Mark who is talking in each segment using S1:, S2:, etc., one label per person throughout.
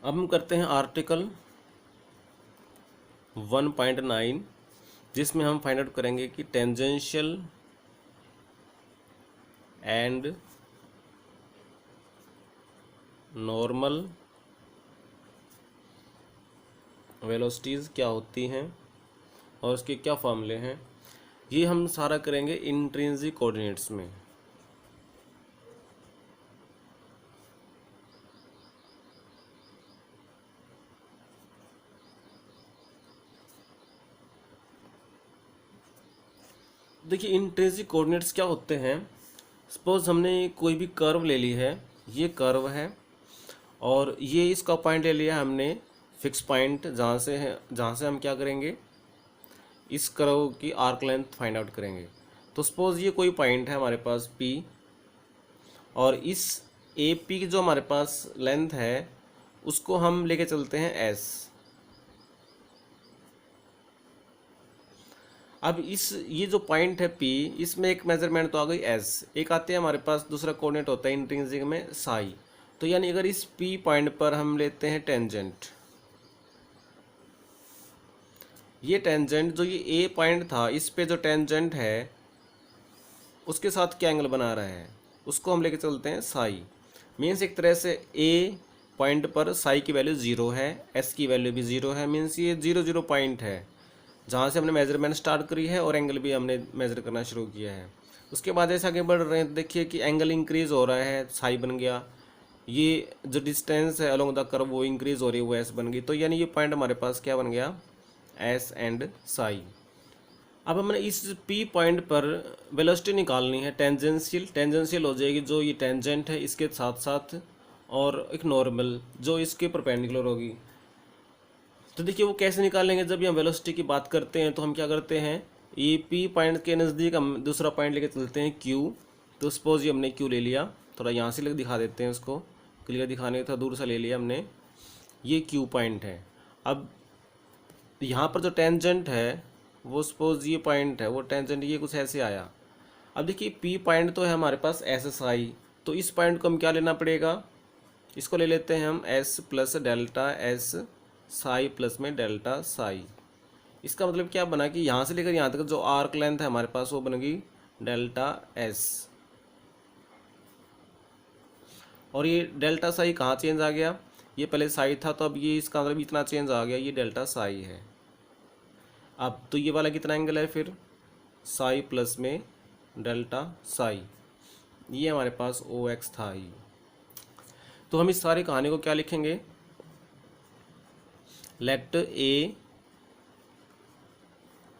S1: अब हम करते हैं आर्टिकल 1.9, जिसमें हम फाइंड आउट करेंगे कि टेंजेंशियल एंड नॉर्मल वेलोसिटीज़ क्या होती हैं और उसके क्या फॉर्मूले हैं। ये हम सारा करेंगे इंट्रिंसिक कोऑर्डिनेट्स में। देखिए इंट्रिंसिक कोऑर्डिनेट्स क्या होते हैं। सपोज हमने कोई भी कर्व ले ली है, ये कर्व है और ये इसका पॉइंट ले लिया हमने फिक्स पॉइंट, जहाँ से हम क्या करेंगे, इस कर्व की आर्क लेंथ फाइंड आउट करेंगे। तो सपोज ये कोई पॉइंट है हमारे पास P, और इस ए पी की जो हमारे पास लेंथ है उसको हम लेके चलते हैं S। अब ये जो पॉइंट है P, इसमें एक मेजरमेंट तो आ गई S, एक आते हैं हमारे पास दूसरा कोऑर्डिनेट होता है इंट्रिंसिक में साई। तो यानी अगर इस P पॉइंट पर हम लेते हैं टेंजेंट, ये टेंजेंट जो ये A पॉइंट था, इस पे जो टेंजेंट है उसके साथ क्या एंगल बना रहा है, उसको हम लेके चलते हैं साई। मीन्स एक तरह से A पॉइंट पर साई की वैल्यू 0 है, S की वैल्यू भी 0 है। मीन्स ये 0 पॉइंट है जहाँ से हमने मेजरमेंट स्टार्ट करी है और एंगल भी हमने मेजर करना शुरू किया है। उसके बाद जैसे आगे बढ़ रहे हैं देखिए कि एंगल इंक्रीज हो रहा है, साई बन गया। ये जो डिस्टेंस है अलोंग द कर्व वो इंक्रीज हो रही है, वो एस बन गई। तो यानी ये पॉइंट हमारे पास क्या बन गया, एस एंड साई। अब हमने इस पी पॉइंट पर वेलोसिटी निकालनी है, टेंजेंशियल हो जाएगी जो ये टेंजेंट है इसके साथ साथ, और एक नॉर्मल जो इसके परपेंडिकुलर होगी। तो देखिए वो कैसे निकालेंगे, जब हम वेलोसिटी की बात करते हैं तो हम क्या करते हैं, ये पी पॉइंट के नज़दीक हम दूसरा पॉइंट लेके चलते हैं क्यू। तो सपोज ये हमने क्यू ले लिया, थोड़ा यहाँ से दिखा देते हैं उसको, क्लियर दिखाने थोड़ा दूर से ले लिया हमने, ये क्यू पॉइंट है। अब यहाँ पर जो टेंजेंट है वो सपोज ये पॉइंट है, वो टेंजेंट ये कुछ ऐसे आया। अब देखिए पी पॉइंट तो है हमारे पास एस एस आई, तो इस पॉइंट को हम क्या लेना पड़ेगा, इसको ले लेते हैं हम S plus delta S psi plus में डेल्टा साई। इसका मतलब क्या बना कि यहाँ से लेकर यहाँ तक जो आर्क लेंथ है हमारे पास वो बन गई डेल्टा एस। और ये डेल्टा साई कहाँ चेंज आ गया, ये पहले साई था तो अब ये इसका मतलब इतना चेंज आ गया, ये डेल्टा साई है। अब तो ये वाला कितना एंगल है फिर, साई प्लस में डेल्टा साई, ये हमारे पास ओ एक्स था ही। तो हम इस सारी कहानी को क्या लिखेंगे, let A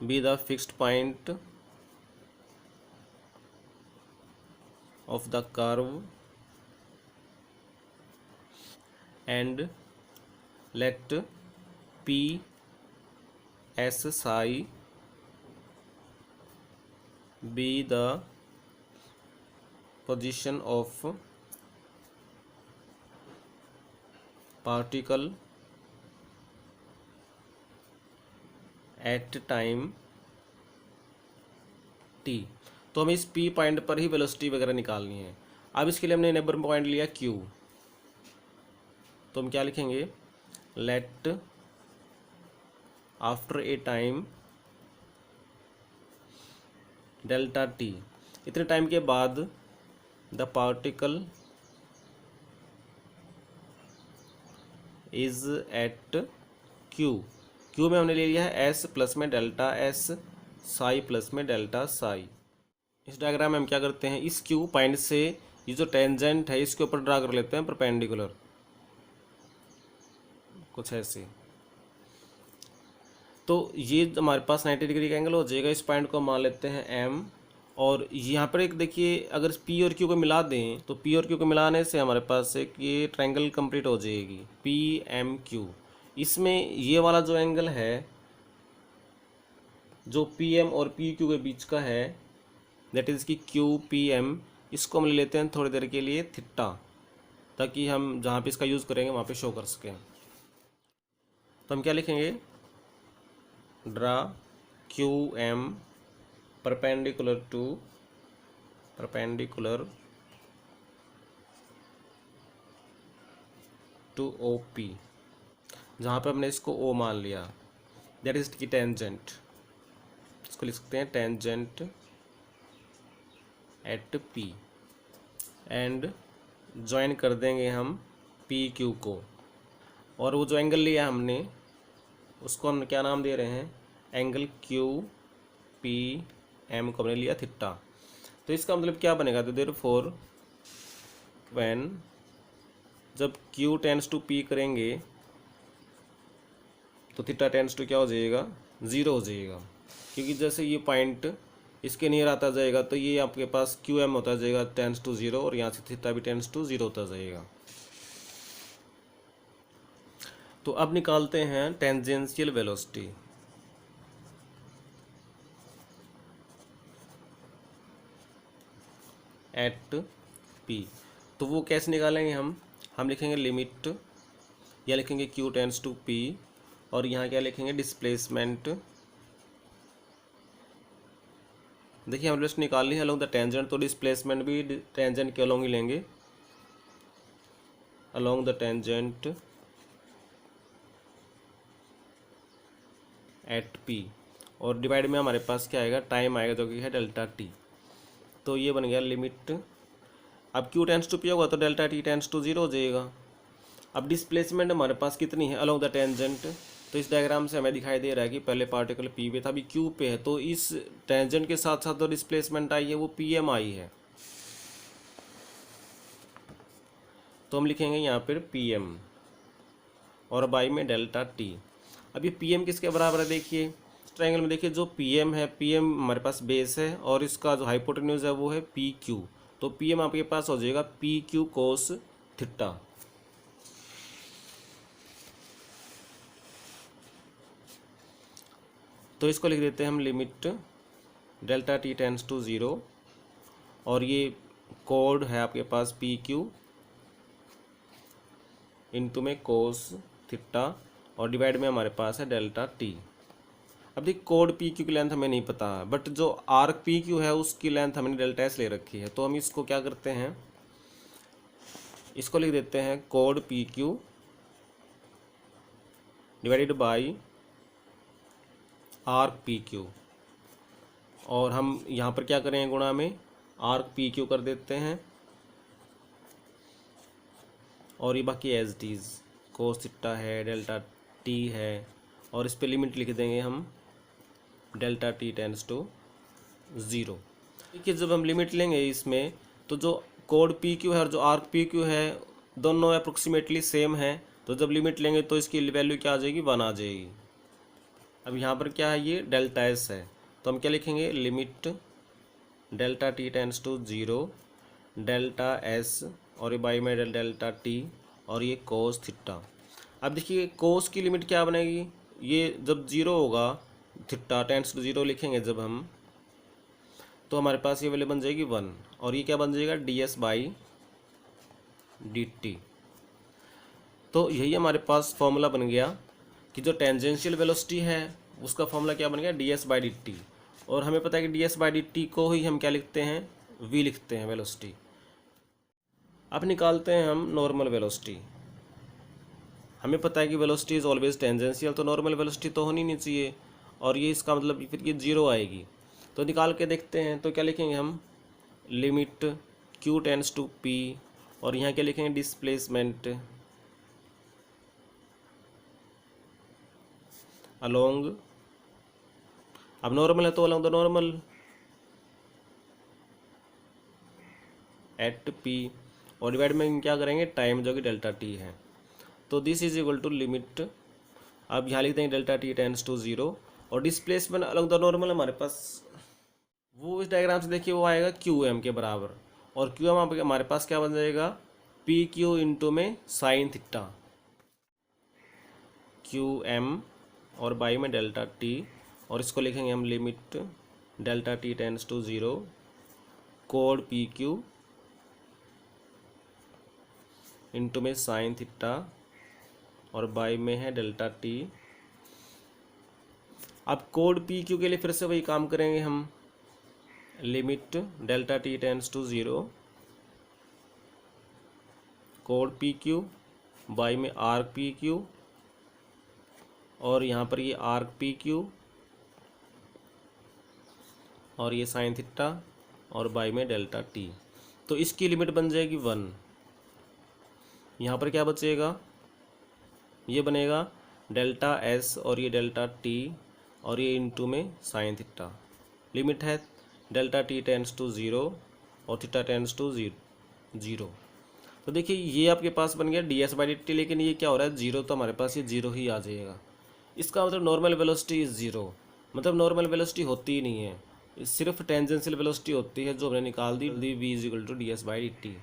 S1: be the fixed point of the curve and let P S psi be the position of particle at time t। तो हमें इस p पॉइंट पर ही वेलोसिटी वगैरह निकालनी है। अब इसके लिए हमने नेबर पॉइंट लिया q, तो हम क्या लिखेंगे, let after a time delta t, इतने टाइम के बाद the particle is at Q, Q में हमने ले लिया है एस प्लस में डेल्टा एस साई प्लस में डेल्टा साई। इस डायग्राम में हम क्या करते हैं, इस क्यू पॉइंट से ये जो टेंजेंट है इसके ऊपर ड्रा कर लेते हैं परपेंडिकुलर, कुछ ऐसे। तो ये हमारे पास 90 डिग्री का एंगल हो जाएगा। इस पॉइंट को मान लेते हैं एम, और यहाँ पर एक देखिए अगर पी और क्यू को मिला दें तो पी और क्यू को मिलाने से हमारे पास एक ये ट्रायंगल कंप्लीट हो जाएगी, पी एम क्यू। इसमें ये वाला जो एंगल है जो पी एम और पी क्यू के बीच का है, दैट इज़ कि क्यू पी एम, इसको हम ले लेते हैं थोड़ी देर के लिए थीटा, ताकि हम जहाँ पे इसका यूज़ करेंगे वहाँ पे शो कर सकें। तो हम क्या लिखेंगे, draw Q M perpendicular to O P. जहाँ पे हमने इसको ओ मान लिया, दैट इज की टेंजेंट, इसको लिख सकते हैं tangent at P, and join कर देंगे हम पी क्यू को, और वो जो एंगल लिया हमने उसको हम क्या नाम दे रहे हैं, एंगल क्यू पी एम को हमने लिया थीटा। तो इसका मतलब क्या बनेगा, तो देयरफॉर व्हेन जब क्यू टेंड्स टू पी करेंगे तो थीटा टेंड्स टू क्या हो जाएगा, ज़ीरो हो जाएगा, क्योंकि जैसे ये पॉइंट इसके नियर आता जाएगा तो ये आपके पास क्यू एम होता जाएगा टेंड्स टू ज़ीरो, और यहाँ से थीटा भी टेंड्स टू ज़ीरो होता जाएगा। तो अब निकालते हैं टेंजेंशियल वेलोसिटी। एट पी, तो वो कैसे निकालेंगे हम लिखेंगे लिमिट, या लिखेंगे क्यू टेंड्स टू पी, और यहाँ क्या लिखेंगे डिस्प्लेसमेंट। देखिए हम लिस्ट निकाल ली है अलोंग द टेंजेंट, तो डिस्प्लेसमेंट भी टेंजेंट के अलोंग ही लेंगे, along the tangent at P, और डिवाइड में हमारे पास क्या आएगा, टाइम आएगा जो कि है डेल्टा टी। तो ये बन गया लिमिट, अब क्यू टेंस टू पी होगा तो delta t tends to zero हो जाएगा। अब डिस्प्लेसमेंट हमारे पास कितनी है अलोंग द टेंजेंट, तो इस डायग्राम से हमें दिखाई दे रहा है कि पहले पार्टिकल पी पे था, अभी क्यू पे है, तो इस टेंजेंट के साथ साथ जो डिस्प्लेसमेंट आई है वो पी एम आई है, तो हम लिखेंगे यहाँ पर पी एम और बाई में डेल्टा टी। अब ये पी एम किसके बराबर है, देखिए ट्रायंगल में देखिए जो पी एम है, पी एम हमारे पास बेस है और इसका जो हाइपोटेन्यूज है वो है पी क्यू, तो पी एम आपके पास हो जाएगा पी क्यू कोस थीटा। तो इसको लिख देते हैं हम limit delta t tends to zero, और ये कोड है आपके पास पी क्यू इंटू में कोस थीटा, और डिवाइड में हमारे पास है डेल्टा टी। अब देखिए कोड पी क्यू की लेंथ हमें नहीं पता है, बट जो आर्क पी क्यू है उसकी लेंथ हमने डेल्टा एस ले रखी है, तो हम इसको क्या करते हैं, इसको लिख देते हैं code P Q divided by arc P Q, और हम यहाँ पर क्या करेंगे गुणा में आर्क पी क्यू कर देते हैं, और ये बाकी as it is cos theta है, डेल्टा टी है, और इस पे लिमिट लिख देंगे हम delta t tends to zero. देखिए जब हम लिमिट लेंगे इसमें तो जो कोड पी क्यू है और जो आर्क पी क्यू है दोनों अप्रोक्सीमेटली सेम है, तो जब लिमिट लेंगे तो इसकी वैल्यू क्या आ जाएगी, 1 आ जाएगी। अब यहाँ पर क्या है, ये डेल्टा एस है, तो हम क्या लिखेंगे limit delta t tends to zero delta S, और ये बाई में डेल्टा टी, और ये कोस थीटा। अब देखिए कोस की लिमिट क्या बनेगी, ये जब ज़ीरो होगा थीटा टेंस टू ज़ीरो लिखेंगे जब हम, तो हमारे पास ये वैल्यू बन जाएगी 1, और ये क्या बन जाएगा D s by d T. तो यही हमारे पास फॉर्मूला बन गया कि जो टेंजेंशियल वेलोसिटी है उसका फॉर्मूला क्या बन गया, D s by d T, और हमें पता है कि D s by d T को ही हम क्या लिखते हैं, वी लिखते हैं वेलोसिटी। अब निकालते हैं हम नॉर्मल वेलोसिटी। हमें पता है कि वेलोसिटी इज ऑलवेज टेंजेंशियल, तो नॉर्मल वेलोसिटी तो होनी नहीं चाहिए, और ये इसका मतलब फिर ये जीरो आएगी। तो निकाल के देखते हैं, तो क्या लिखेंगे हम limit Q tends to P, और यहाँ क्या लिखेंगे डिस्प्लेसमेंट अलोंग, अब नॉर्मल है तो along the normal at P, और डिवाइड में क्या करेंगे टाइम जो कि डेल्टा टी है, तो this is equal to limit, अब यहाँ लिख देंगे delta t tends to zero, और डिस्प्लेसमेंट अलोंग द नॉर्मल हमारे पास वो इस डायग्राम से देखिए वो आएगा क्यू एम के बराबर, और क्यू एम हमारे पास क्या बन जाएगा पी क्यू इंटू में साइन थीटा, क्यू एम और बाई में डेल्टा टी, और इसको लिखेंगे हम limit delta t tends to zero कोड पी क्यू इंटू में साइन थीटा, और बाई में है डेल्टा टी। अब कोड पी क्यू के लिए फिर से वही काम करेंगे हम, limit delta t tends to zero कोड पी क्यू बाई में आर्क पी क्यू और यहाँ पर ये आर्क पी क्यू और ये साइन थीटा और बाई में डेल्टा टी। तो इसकी लिमिट बन जाएगी 1। यहाँ पर क्या बचेगा, ये बनेगा डेल्टा एस और ये डेल्टा टी और ये इनटू में साइन थीटा। लिमिट है डेल्टा टी टेंड्स टू 0 और थीटा टेंड्स टू 0। तो देखिए ये आपके पास बन गया D s by d T, लेकिन ये क्या हो रहा है 0, तो हमारे पास ये 0 ही आ जाएगा। इसका मतलब नॉर्मल वेलोसिटी इज़ 0, मतलब नॉर्मल वेलोसिटी होती ही नहीं है, सिर्फ टेंजेंशियल वेलोसिटी होती है जो हमने निकाल दी, v is equal to d s by d T.